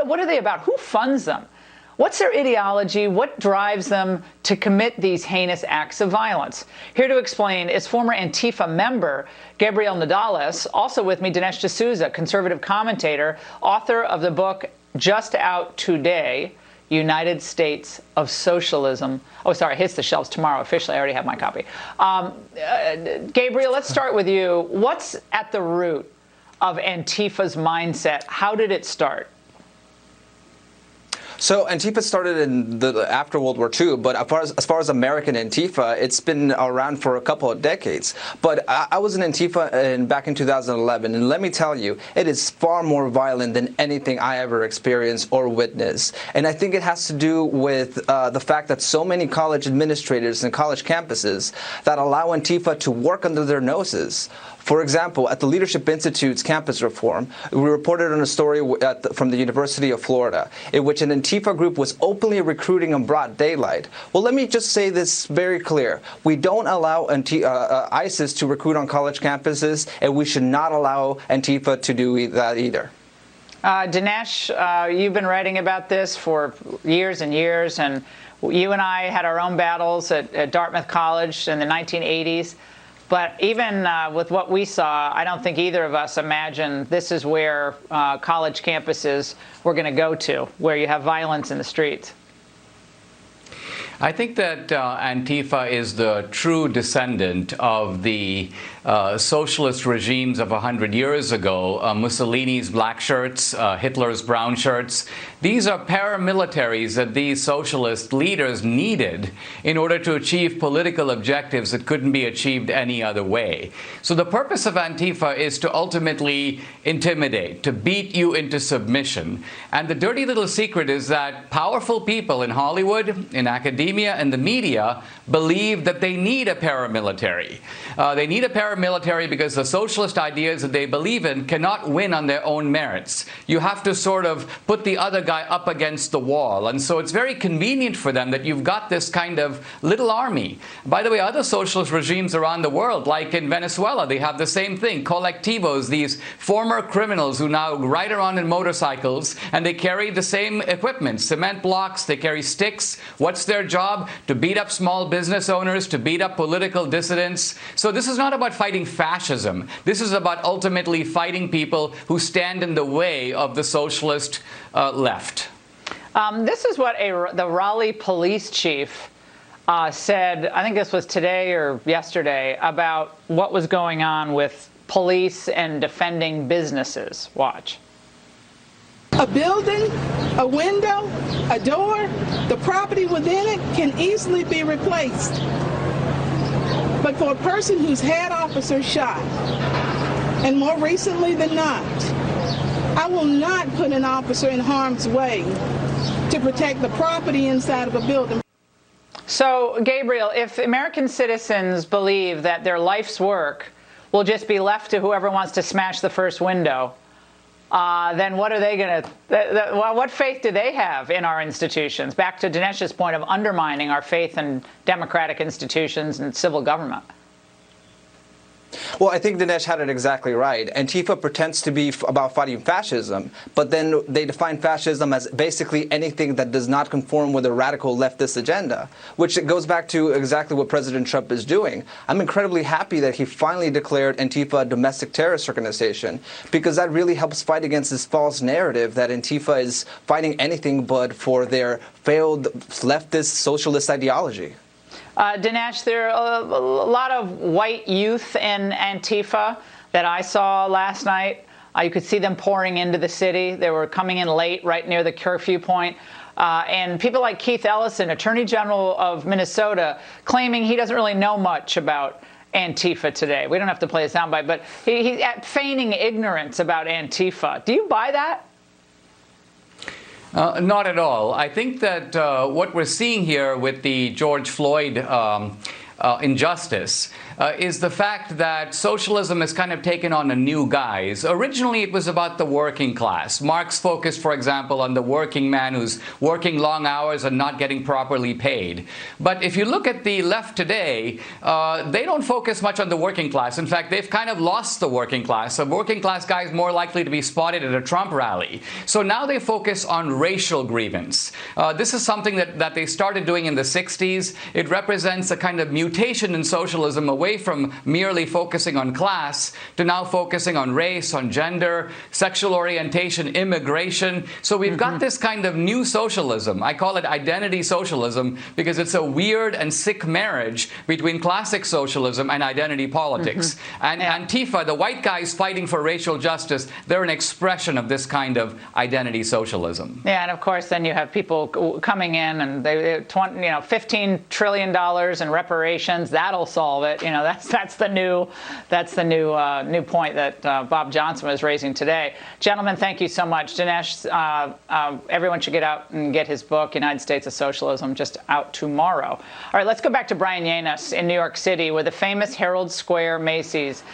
What are they about? Who funds them? What's their ideology? What drives them to commit these heinous acts of violence? Here to explain is former Antifa member Gabriel Nadales. Also with me, Dinesh D'Souza, conservative commentator, author of the book just out today, United States of Socialism. Oh, sorry, hits the shelves tomorrow officially. I already have my copy. Gabriel, let's start with you. What's at the root of Antifa's mindset? How did it start? So Antifa started after World War II, but as far as American Antifa, it's been around for a couple of decades. But I was in Antifa back in 2011, and let me tell you, it is far more violent than anything I ever experienced or witnessed. And I think it has to do with the fact that so many college administrators and college campuses that allow Antifa to work under their noses. For example, at the Leadership Institute's campus reform, we reported on a story from the University of Florida in which an Antifa group was openly recruiting in broad daylight. Well, let me just say this very clear. We don't allow ISIS to recruit on college campuses, and we should not allow Antifa to do that either. Dinesh, you've been writing about this for years and years, and you and I had our own battles at Dartmouth College in the 1980s. But even with what we saw, I don't think either of us imagined this is where college campuses were going to go to, where you have violence in the streets. I think that Antifa is the true descendant of the socialist regimes of 100 years ago, Mussolini's black shirts, Hitler's brown shirts. These are paramilitaries that these socialist leaders needed in order to achieve political objectives that couldn't be achieved any other way. So the purpose of Antifa is to ultimately intimidate, to beat you into submission. And the dirty little secret is that powerful people in Hollywood, in academia, and the media believe that they need a paramilitary. They need a paramilitary because the socialist ideas that they believe in cannot win on their own merits. You have to sort of put the other guy up against the wall. And so it's very convenient for them that you've got this kind of little army. By the way, other socialist regimes around the world, like in Venezuela, they have the same thing. Colectivos, these former criminals who now ride around in motorcycles, and they carry the same equipment, cement blocks, they carry sticks. What's their job? To beat up small business owners, to beat up political dissidents. So this is not about fighting fascism. This is about ultimately fighting people who stand in the way of the socialist left. This is what the Raleigh police chief said, I think this was today or yesterday, about what was going on with police and defending businesses. Watch. A building, a window, a door, the property within it can easily be replaced. But for a person who's had officers shot, and more recently than not, I will not put an officer in harm's way to protect the property inside of a building. So, Gabriel, if American citizens believe that their life's work will just be left to whoever wants to smash the first window, then what are they going to, well, what faith do they have in our institutions? Back to Dinesh's point of undermining our faith in democratic institutions and civil government. Well, I think Dinesh had it exactly right. Antifa pretends to be about fighting fascism, but then they define fascism as basically anything that does not conform with a radical leftist agenda, which goes back to exactly what President Trump is doing. I'm incredibly happy that he finally declared Antifa a domestic terrorist organization, because that really helps fight against this false narrative that Antifa is fighting anything but for their failed leftist socialist ideology. Dinesh, there are a lot of white youth in Antifa that I saw last night. You could see them pouring into the city. They were coming in late, right near the curfew point. And people like Keith Ellison, Attorney General of Minnesota, claiming he doesn't really know much about Antifa today. We don't have to play a soundbite, but he's feigning ignorance about Antifa. Do you buy that? Not at all. I think that what we're seeing here with the George Floyd injustice is the fact that socialism has kind of taken on a new guise. Originally, it was about the working class. Marx focused, for example, on the working man who's working long hours and not getting properly paid. But if you look at the left today, they don't focus much on the working class. In fact, they've kind of lost the working class. A working class guy is more likely to be spotted at a Trump rally. So now they focus on racial grievance. This is something that they started doing in the 60s. It represents a kind of mutation in socialism away from merely focusing on class to now focusing on race, on gender, sexual orientation, immigration. So we've got this kind of new socialism. I call it identity socialism because it's a weird and sick marriage between classic socialism and identity politics. And Antifa, the white guys fighting for racial justice, they're an expression of this kind of identity socialism. Yeah, and of course, then you have people coming in and they $15 trillion in reparations. That'll solve it. That's the new point that Bob Johnson was raising today. Gentlemen, thank you so much. Dinesh, everyone should get out and get his book, United States of Socialism, just out tomorrow. All right, let's go back to Brian Yanes in New York City with the famous Herald Square Macy's.